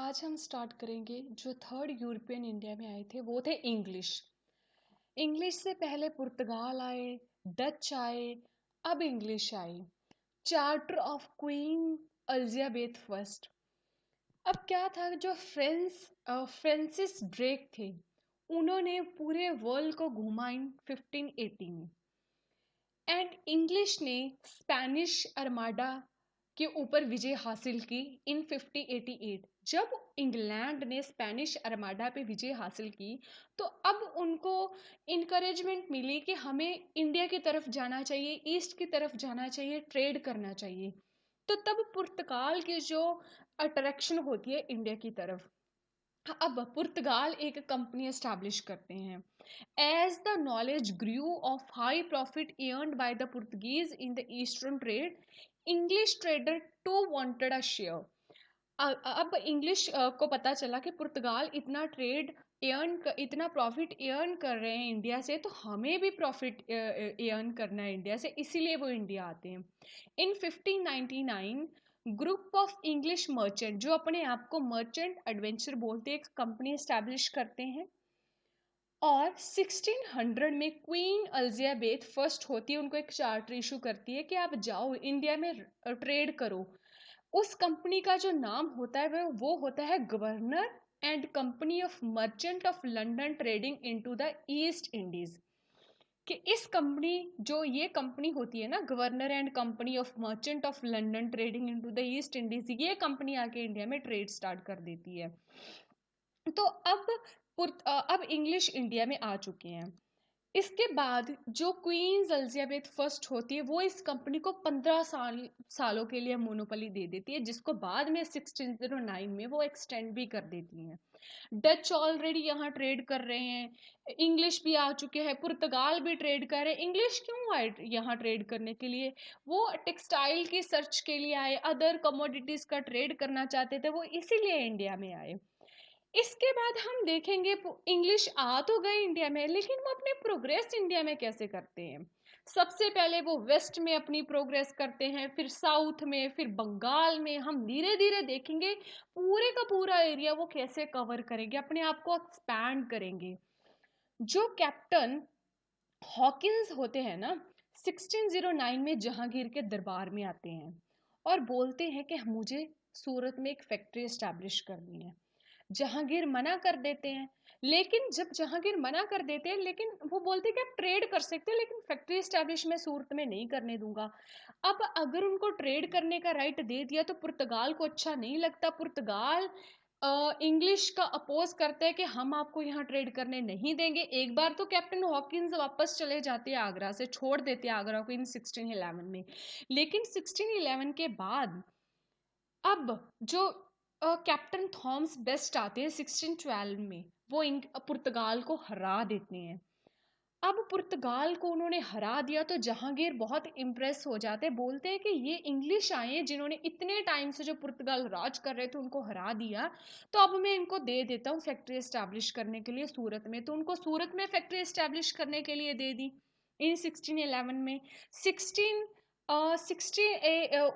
आज हम स्टार्ट करेंगे। जो थर्ड यूरोपियन इंडिया में आए थे वो थे इंग्लिश। इंग्लिश से पहले पुर्तगाल आए, डच आए, अब English I. Charter of queen Elizabeth first. अब क्या था, जो फ्रांसिस ड्रेक थे, उन्होंने पूरे वर्ल्ड को घुमा इन 1580 में। एंड इंग्लिश ने स्पेनिश अरमाडा के ऊपर विजय हासिल की इन 1588। जब इंग्लैंड ने स्पेनिश अरमाडा पे विजय हासिल की तो अब उनको इनकरेजमेंट मिली कि हमें इंडिया की तरफ जाना चाहिए, ईस्ट की तरफ जाना चाहिए, ट्रेड करना चाहिए। तो तब पुर्तगाल की जो अट्रैक्शन होती है इंडिया की तरफ, अब पुर्तगाल एक कंपनी एस्टैब्लिश करते हैं। As the knowledge grew of high profit earned by the Portuguese in the eastern trade, English trader too wanted a share. अब इंग्लिश को पता चला कि पुर्तगाल इतना प्रॉफिट अर्न कर रहे हैं इंडिया से, तो हमें भी प्रॉफिट अर्न करना है इंडिया से, इसीलिए वो इंडिया आते हैं। इन 1599 ग्रुप ऑफ इंग्लिश मर्चेंट, जो अपने आप को मर्चेंट एडवेंचर बोलते हैं, एक कंपनी एस्टैब्लिश करते हैं। और 1600 में क्वीन एलिजाबेथ फर्स्ट होती है, उनको एक चार्टर इशू करती है कि आप जाओ इंडिया में ट्रेड करो। उस कंपनी का जो नाम होता है वो होता है governor and company of merchant of London trading into the East Indies. कि इस कंपनी, जो ये कंपनी होती है ना, governor and company of merchant of London trading into the East Indies, ये कंपनी आके इंडिया में ट्रेड स्टार्ट कर देती है। तो अब इंग्लिश इंडिया में आ चुके हैं। इसके बाद जो क्वीन एलिजाबेथ फर्स्ट होती है, वो इस कंपनी को 15 सालों के लिए मोनोपोली दे देती है, जिसको बाद में 1609 में वो एक्सटेंड भी कर देती हैं। डच ऑलरेडी यहाँ ट्रेड कर रहे हैं, इंग्लिश भी आ चुके हैं, पुर्तगाल भी ट्रेड कर रहे हैं। इंग्लिश क्यों आए यहाँ ट्रेड करने के लिए? वो टेक्सटाइल की सर्च के लिए आए, अदर कमोडिटीज का ट्रेड करना चाहते थे, वो इसीलिए इंडिया में आए। इसके बाद हम देखेंगे इंग्लिश आ तो गए इंडिया में, लेकिन वो अपने प्रोग्रेस इंडिया में कैसे करते हैं। सबसे पहले वो वेस्ट में अपनी प्रोग्रेस करते हैं, फिर साउथ में, फिर बंगाल में। हम धीरे धीरे देखेंगे पूरे का पूरा एरिया वो कैसे कवर करेंगे, अपने आप को एक्सपैंड करेंगे। जो कैप्टन हॉकिंस होते हैं ना, 1609 में जहांगीर के दरबार में आते हैं और बोलते हैं कि मुझे सूरत में एक फैक्ट्री एस्टैब्लिश करनी है। जहांगीर मना कर देते हैं, लेकिन जब जहांगीर मना कर देते हैं, लेकिन वो बोलते हैं कि आप ट्रेड कर सकते हो, लेकिन फैक्ट्री एस्टैब्लिश मैं सूरत में नहीं करने दूंगा। अब अगर उनको ट्रेड करने का राइट दे दिया तो पुर्तगाल को अच्छा नहीं लगता। पुर्तगाल इंग्लिश का अपोज करता है कि हम आपको यहाँ ट्रेड करने नहीं देंगे। एक बार तो कैप्टन हॉकिंस वापस चले जाते हैं आगरा से, छोड़ देते हैं आगरा को इन 1611 में। लेकिन 1611 के बाद अब जो कैप्टन थॉमस बेस्ट आते हैं 1612 में, वो पुर्तगाल को हरा देते हैं। अब पुर्तगाल को उन्होंने हरा दिया तो जहांगीर बहुत इम्प्रेस हो जाते हैं, बोलते हैं कि ये इंग्लिश आए हैं जिन्होंने इतने टाइम से जो पुर्तगाल राज कर रहे थे उनको हरा दिया, तो अब मैं इनको दे देता हूँ फैक्ट्री एस्टैब्लिश करने के लिए सूरत में। तो उनको सूरत में फैक्ट्री एस्टैब्लिश करने के लिए दे दी इन 1611 में।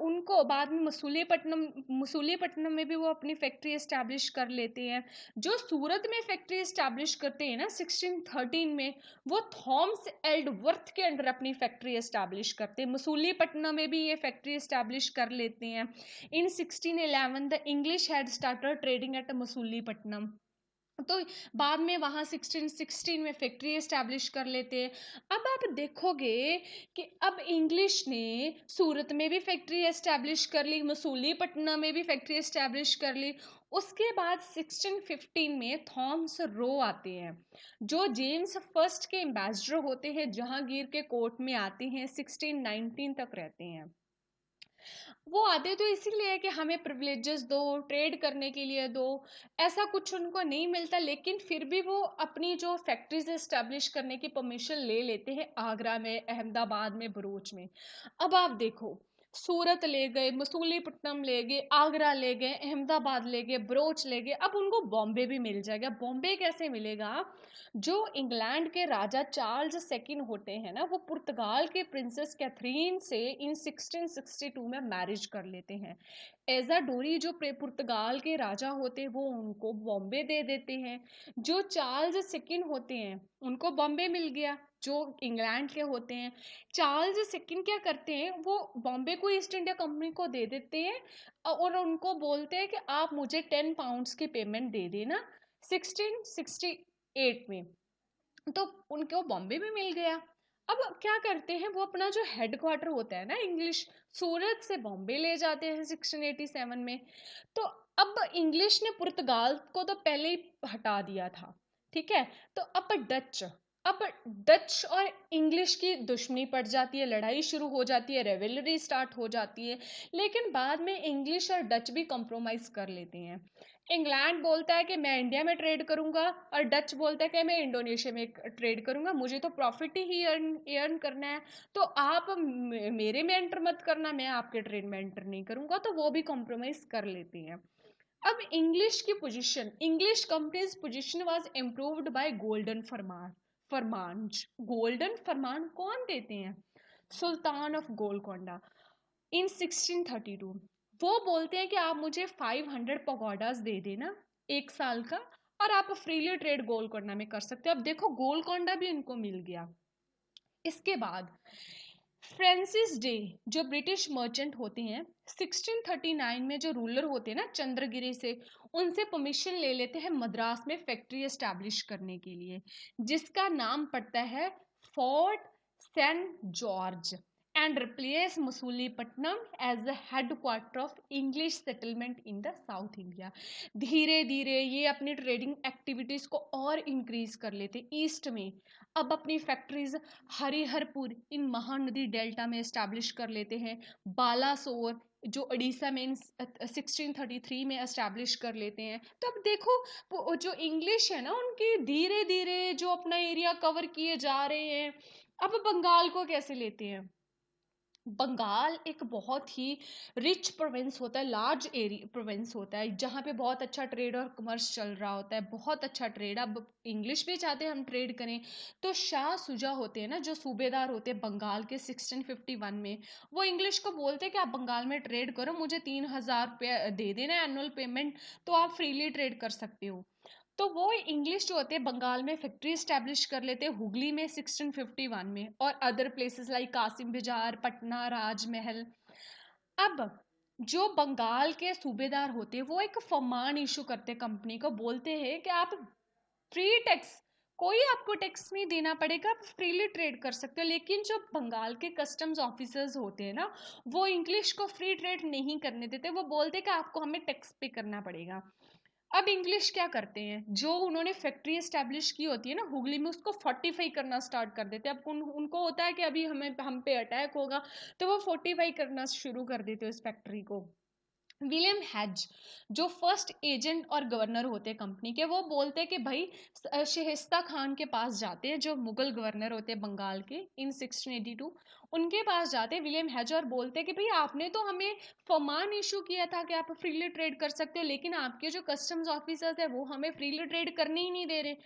उनको बाद में मसूलीपट्टनम में भी वो अपनी फैक्ट्री एस्टैब्लिश कर लेते हैं। जो सूरत में फैक्ट्री एस्टैब्लिश करते हैं ना 1613 में, वो थॉमस एल्डवर्थ के अंडर अपनी फैक्ट्री एस्टैब्लिश करते हैं। मसूलीपट्टनम में भी ये फैक्ट्री एस्टैब्लिश कर लेते हैं। इन 1611 the English had started trading at Masulipatnam. तो बाद में वहाँ 1616 में फैक्ट्री एस्टैब्लिश कर लेते हैं। अब आप देखोगे कि अब इंग्लिश ने सूरत में भी फैक्ट्री एस्टैब्लिश कर ली, मसूलीपट्टनम में भी फैक्ट्री एस्टैब्लिश कर ली। उसके बाद 1615 में थॉमस रो आते हैं, जो जेम्स फर्स्ट के एम्बेसडर होते हैं, जहांगीर के कोर्ट में आते हैं, 1619 तक रहते हैं। वो आते तो इसीलिए कि हमें प्रिविलेजेस दो, ट्रेड करने के लिए दो, ऐसा कुछ उनको नहीं मिलता, लेकिन फिर भी वो अपनी जो फैक्ट्रीज एस्टैब्लिश करने की परमिशन ले लेते हैं आगरा में, अहमदाबाद में, भरूच में। अब आप देखो सूरत ले गए, मसूलीपट्टनम ले गए, आगरा ले गए, अहमदाबाद ले गए, बरोच ले गए, अब उनको बॉम्बे भी मिल जाएगा। बॉम्बे कैसे मिलेगा? जो इंग्लैंड के राजा चार्ल्स सेकंड होते हैं ना, वो पुर्तगाल के प्रिंसेस कैथरीन से इन 1662 में मैरिज कर लेते हैं। एज अ डोरी जो पुर्तगाल के राजा होते हैं वो उनको बॉम्बे दे देते हैं। जो चार्ल्स सेकंड होते हैं उनको बॉम्बे मिल गया, जो इंग्लैंड के होते हैं। चार्ल्स सेकंड क्या करते हैं, वो बॉम्बे को ईस्ट इंडिया कंपनी को दे देते हैं और उनको बोलते हैं कि आप मुझे 10 पाउंड्स की पेमेंट दे देना 1668 में। तो उनको बॉम्बे में मिल गया। अब क्या करते हैं, वो अपना जो हेडक्वार्टर होता है ना इंग्लिश, सूरत से बॉम्बे ले जाते हैं 1687 में। तो अब इंग्लिश ने पुर्तगाल को तो पहले ही हटा दिया था, ठीक है। तो अब डच और इंग्लिश की दुश्मनी पड़ जाती है, लड़ाई शुरू हो जाती है, रेवेलरी स्टार्ट हो जाती है। लेकिन बाद में इंग्लिश और डच भी कॉम्प्रोमाइज कर लेते हैं। इंग्लैंड बोलता है कि मैं इंडिया में ट्रेड करूंगा और डच बोलता है कि मैं इंडोनेशिया में ट्रेड करूंगा, मुझे तो प्रॉफिट ही अर्न करना है। तो आप मेरे में एंटर मत करना, मैं आपके ट्रेड में एंटर नहीं करूंगा। तो वो भी कॉम्प्रोमाइज कर लेते हैं। अब इंग्लिश की position, English companies position was improved by golden farman. Golden farman कौन देते हैं? Sultan of Golconda in 1632। वो बोलते हैं कि आप मुझे 500 पगोडास दे देना 1 साल का, और आप फ्रीली ट्रेड गोलकोंडा में कर सकते हो। अब देखो गोलकोंडा भी इनको मिल गया। इसके बाद फ्रांसिस डे जो ब्रिटिश मर्चेंट होते हैं 1639 में, जो रूलर होते हैं ना चंद्रगिरी से, उनसे परमिशन ले लेते हैं मद्रास में फैक्ट्री एस्टैब्लिश करने के लिए, जिसका नाम पड़ता है fort saint George, and replace Masulipatnam as the headquarter of English settlement in the south India. धीरे धीरे ये अपनी ट्रेडिंग एक्टिविटीज को और इंक्रीज कर लेते ईस्ट में। अब अपनी फैक्ट्रीज हरिहरपुर इन महानदी डेल्टा में एस्टैब्लिश कर लेते हैं। बालासोर जो उड़ीसा में इन 1633 में एस्टैब्लिश कर लेते हैं। तो अब देखो जो इंग्लिश है ना, उनकी धीरे धीरे जो अपना एरिया कवर किए जा रहे हैं। अब बंगाल को कैसे लेते हैं? बंगाल एक बहुत ही रिच प्रोविंस होता है, लार्ज एरिया प्रोविंस होता है, जहाँ पे बहुत अच्छा ट्रेड और कमर्स चल रहा होता है, बहुत अच्छा ट्रेड। अब इंग्लिश भी चाहते हैं हम ट्रेड करें। तो शाह सुजा होते हैं ना, जो सूबेदार होते हैं बंगाल के 1651 में, वो इंग्लिश को बोलते हैं कि आप बंगाल में ट्रेड करो, मुझे 3000 रुपया दे देना एनुअल पेमेंट, तो आप फ्रीली ट्रेड कर सकते हो। तो वो इंग्लिश जो होते हैं बंगाल में फैक्ट्री स्टैब्लिश कर लेते हैं हुगली में 1651 में, और अदर प्लेसेस लाइक कासिम बाजार, पटना, राजमहल। अब जो बंगाल के सूबेदार होते हैं वो एक फरमान इशू करते हैं कंपनी को, बोलते हैं कि आप फ्री टैक्स, कोई आपको टैक्स नहीं देना पड़ेगा, आप फ्रीली ट्रेड कर सकते हो। लेकिन जो बंगाल के कस्टम्स ऑफिसर्स होते हैं ना, वो इंग्लिश को फ्री ट्रेड नहीं करने देते, वो बोलते हैं कि आपको हमें टैक्स पे करना पड़ेगा। अब इंग्लिश क्या करते हैं, जो उन्होंने फैक्ट्री एस्टैब्लिश की होती है ना हुगली में, उसको फोर्टिफाई करना स्टार्ट कर देते हैं। अब उनको होता है कि अभी हम पे अटैक होगा, तो वो फोर्टिफाई करना शुरू कर देते हैं उस फैक्ट्री को। विलियम हेज जो फर्स्ट एजेंट और गवर्नर होते हैं कंपनी के, वो बोलते हैं कि भाई शाहिस्ता खान के पास जाते हैं, जो मुगल गवर्नर होते हैं बंगाल के इन 1682, उनके पास जाते हैं विलियम हेज, और बोलते हैं कि भाई आपने तो हमें फरमान इशू किया था कि आप फ्रीली ट्रेड कर सकते हो, लेकिन आपके जो कस्टम्स ऑफिसर्स है वो हमें फ्रीली ट्रेड करने ही नहीं दे रहे।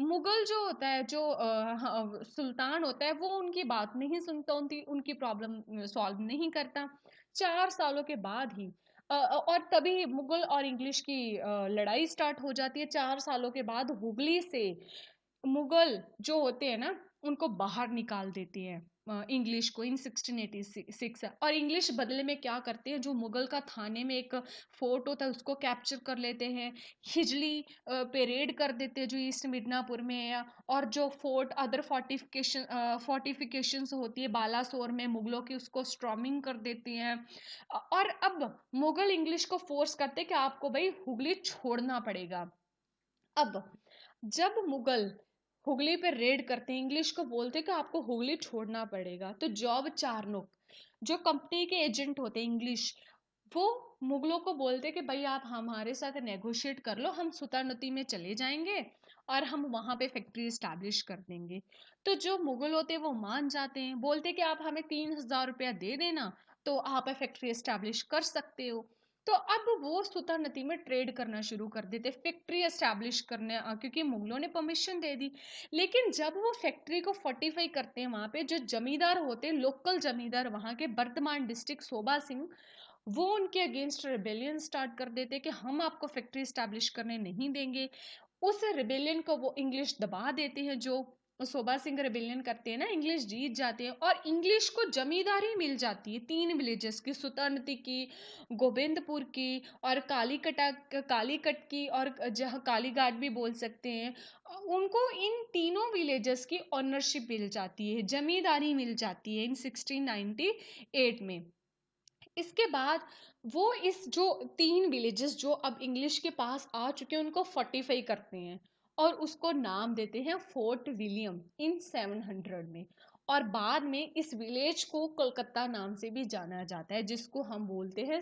मुगल जो होता है, जो सुल्तान होता है, वो उनकी बात नहीं सुनता, उनकी प्रॉब्लम सॉल्व नहीं करता। 4 सालों के बाद ही और तभी मुगल और इंग्लिश की लड़ाई स्टार्ट हो जाती है। 4 सालों के बाद हुगली से मुगल जो होते हैं ना, उनको बाहर निकाल देते हैं इंग्लिश को इन 1686। और इंग्लिश बदले में क्या करते हैं, जो मुगल का थाने में एक फोर्ट होता है उसको कैप्चर कर लेते हैं, हिजली पे रेड कर देते हैं जो ईस्ट मिदनापुर में है, और जो फोर्ट अदर फोर्टिफिकेशंस होती है बालासोर में मुगलों की, उसको स्ट्रॉमिंग कर देती हैं। और अब मुगल इंग्लिश को फोर्स करते हैं कि आपको भाई हुगली छोड़ना पड़ेगा। अब जब मुगल हुगली पे रेड करते हैं, इंग्लिश को बोलते हैं कि आपको हुगली छोड़ना पड़ेगा, तो जॉब चार्नोक जो कंपनी के एजेंट होते हैं इंग्लिश, वो मुगलों को बोलते कि भाई आप हमारे साथ नेगोशिएट कर लो, हम सुतानुती में चले जाएंगे और हम वहां पे फैक्ट्री स्टैब्लिश कर देंगे। तो जो मुगल होते हैं वो मान जाते हैं, बोलते कि आप हमें 3000 रुपया दे देना, तो आप फैक्ट्री एस्टैब्लिश कर सकते हो। तो अब वो सुल्तानती में ट्रेड करना शुरू कर देते, फैक्ट्री एस्टैब्लिश करने, क्योंकि मुगलों ने परमिशन दे दी। लेकिन जब वो फैक्ट्री को फोर्टिफाई करते हैं, वहाँ पे जो जमींदार होते हैं, लोकल जमींदार वहाँ के, वर्धमान डिस्ट्रिक्ट सोबा सिंह, वो उनके अगेंस्ट रिबेलियन स्टार्ट कर देते हैं कि हम आपको फैक्ट्री एस्टैब्लिश करने नहीं देंगे। उस रिबेलियन को वो इंग्लिश दबा देते हैं, जो सोबा सिंह रिबेलियन करते हैं ना, इंग्लिश जीत जाते हैं और इंग्लिश को जमींदारी मिल जाती है 3 विलेजेस की, सुल्तानती की, गोविंदपुर की और कालीकट की, और जहाँ कालीघाट भी बोल सकते हैं, उनको इन तीनों विलेजेस की ऑनरशिप मिल जाती है, जमींदारी मिल जाती है इन 1698 में। इसके बाद वो इस जो 3 विलेजेस जो अब इंग्लिश के पास आ चुके हैं, उनको फोर्टिफाई करते हैं और उसको नाम देते हैं फोर्ट विलियम इन 700 में। और बाद में इस विलेज को कोलकाता नाम से भी जाना जाता है, जिसको हम बोलते हैं,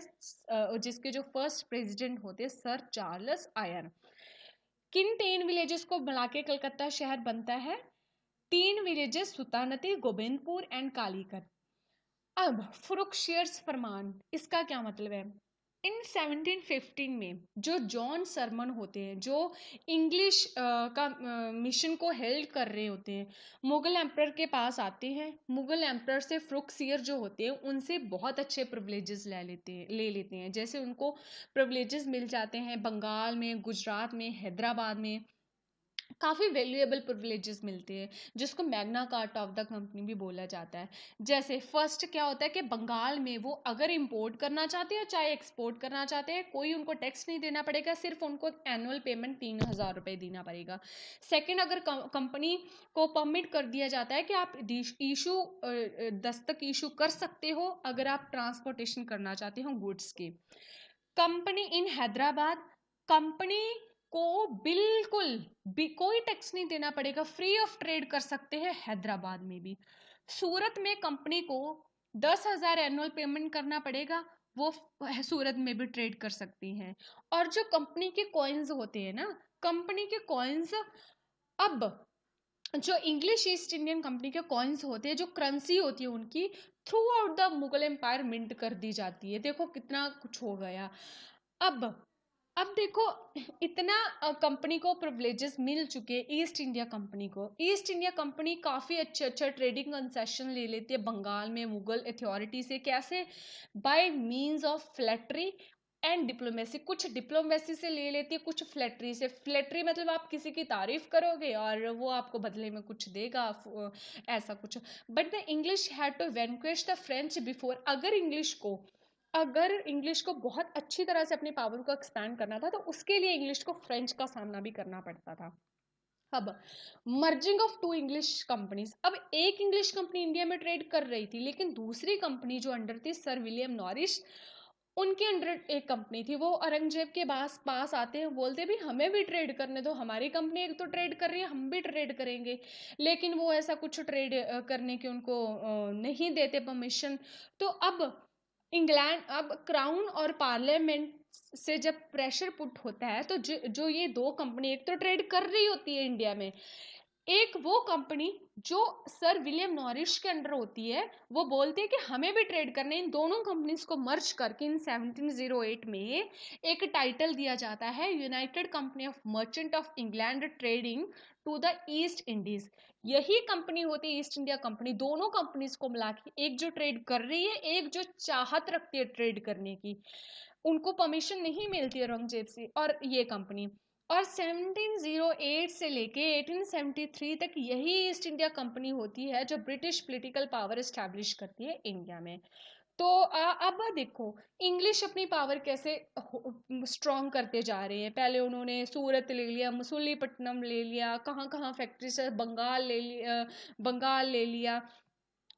जिसके जो फर्स्ट प्रेसिडेंट होते हैं सर चार्ल्स आयर। किन 3 विलेजेस को मिला के कलकत्ता शहर बनता है? 3 विलेजेस, सुल्तानती, गोविंदपुर एंड कालीकट। अब फ्रुक्शियर्स फरमान, इसका क्या मतलब है? इन 1715 में जो जॉन सरमन होते हैं, जो इंग्लिश का मिशन को हेल्ड कर रहे होते हैं, मुगल एम्पर के पास आते हैं। मुगल एम्पर से फ्रुक्सियर जो होते हैं, उनसे बहुत अच्छे प्रिविलेजेस ले लेते हैं। जैसे उनको प्रिविलेजेस मिल जाते हैं बंगाल में, गुजरात में, हैदराबाद में, काफ़ी वैल्यूएबल प्रिविलेजेस मिलते हैं, जिसको Magna carta of the company भी बोला जाता है। जैसे फर्स्ट क्या होता है कि बंगाल में वो अगर इंपोर्ट करना चाहते हैं चाहे एक्सपोर्ट करना चाहते हैं, कोई उनको टैक्स नहीं देना पड़ेगा, सिर्फ उनको एनुअल पेमेंट 3000 रुपये देना पड़ेगा। सेकंड, अगर कंपनी को परमिट कर दिया जाता है कि आप दस्तक इशू कर सकते हो अगर आप ट्रांसपोर्टेशन करना चाहते हो गुड्स की। कंपनी इन हैदराबाद, कंपनी को बिल्कुल भी कोई टैक्स नहीं देना पड़ेगा, फ्री ऑफ ट्रेड कर सकते हैं हैदराबाद में भी। सूरत में कंपनी को 10,000 एनुअल पेमेंट करना पड़ेगा, वो सूरत में भी ट्रेड कर सकती हैं। और जो कंपनी के कॉइन्स होते हैं ना, कंपनी के कॉइन्स, अब जो इंग्लिश ईस्ट इंडियन कंपनी के कॉइन्स होते हैं, जो करेंसी होती है उनकी, throughout the Mughal empire mint कर दी जाती है। देखो कितना कुछ हो गया। अब अब देखो, इतना कंपनी को प्रिविलेजेस मिल चुके हैं, ईस्ट इंडिया कंपनी को। ईस्ट इंडिया कंपनी काफ़ी अच्छा ट्रेडिंग कंसेशन ले लेती है बंगाल में मुगल अथॉरिटी से। कैसे? By means of flattery and diplomacy. कुछ डिप्लोमेसी से ले लेती है, कुछ फ्लैटरी से। फ्लैटरी मतलब आप किसी की तारीफ करोगे और वो आपको बदले में कुछ देगा, ऐसा कुछ। But the English had to vanquish the French before. अगर इंग्लिश को बहुत अच्छी तरह से अपनी पावर को एक्सपैंड करना था, तो उसके लिए इंग्लिश को फ्रेंच का सामना भी करना पड़ता था। अब मर्जिंग ऑफ 2 इंग्लिश कंपनीज। अब एक इंग्लिश कंपनी इंडिया में ट्रेड कर रही थी, लेकिन दूसरी कंपनी जो अंडर थी सर विलियम नॉरिस, उनके अंडर एक कंपनी थी। वो औरंगजेब के पास आते हैं, बोलते भी हमें भी ट्रेड करने दो, हमारी कंपनी एक तो ट्रेड कर रही है, हम भी ट्रेड करेंगे। लेकिन वो ऐसा कुछ ट्रेड करने की उनको नहीं देते परमिशन। तो अब क्राउन और पार्लियामेंट से जब प्रेशर पुट होता है, तो जो ये 2 कंपनी एक तो ट्रेड कर रही होती है इंडिया में, एक वो कंपनी जो सर विलियम नॉरिस के अंडर होती है, वो बोलती है कि हमें भी ट्रेड करने। इन दोनों कंपनीज को मर्ज करके इन 1708 में एक टाइटल दिया जाता है, united company of merchant of England trading to the East Indies. यही कंपनी होती है ईस्ट इंडिया कंपनी। दोनों कंपनीज को मिला के, एक जो ट्रेड कर रही है, एक जो चाहत रखती है ट्रेड करने की, उनको परमिशन नहीं मिलती है औरंगजेब से, और ये कंपनी। और 1708 से लेके 1873 तक यही ईस्ट इंडिया कंपनी होती है जो ब्रिटिश पॉलिटिकल पावर एस्टैब्लिश करती है इंडिया में। तो अब देखो इंग्लिश अपनी पावर कैसे स्ट्रॉन्ग करते जा रहे हैं। पहले उन्होंने सूरत ले लिया, मसूलीपट्टनम ले लिया, कहाँ कहाँ फैक्ट्री से, बंगाल ले लिया।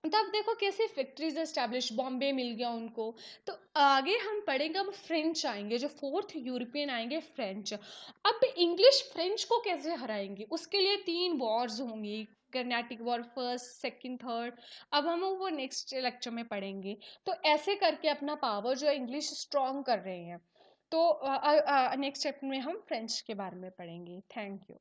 तब देखो कैसे फैक्ट्रीज एस्टैब्लिश, बॉम्बे मिल गया उनको। तो आगे हम पढ़ेंगे, अब फ्रेंच आएंगे, जो 4th यूरोपियन आएंगे, फ्रेंच। अब इंग्लिश फ्रेंच को कैसे हराएंगे, उसके लिए 3 वॉर्स होंगी, Carnatic war, first, second, third. अब हम वो नेक्स्ट लेक्चर में पढ़ेंगे। तो ऐसे करके अपना पावर जो इंग्लिश स्ट्रॉन्ग कर रहे हैं। तो नेक्स्ट चैप्टर में हम फ्रेंच के बारे में पढ़ेंगे। Thank you.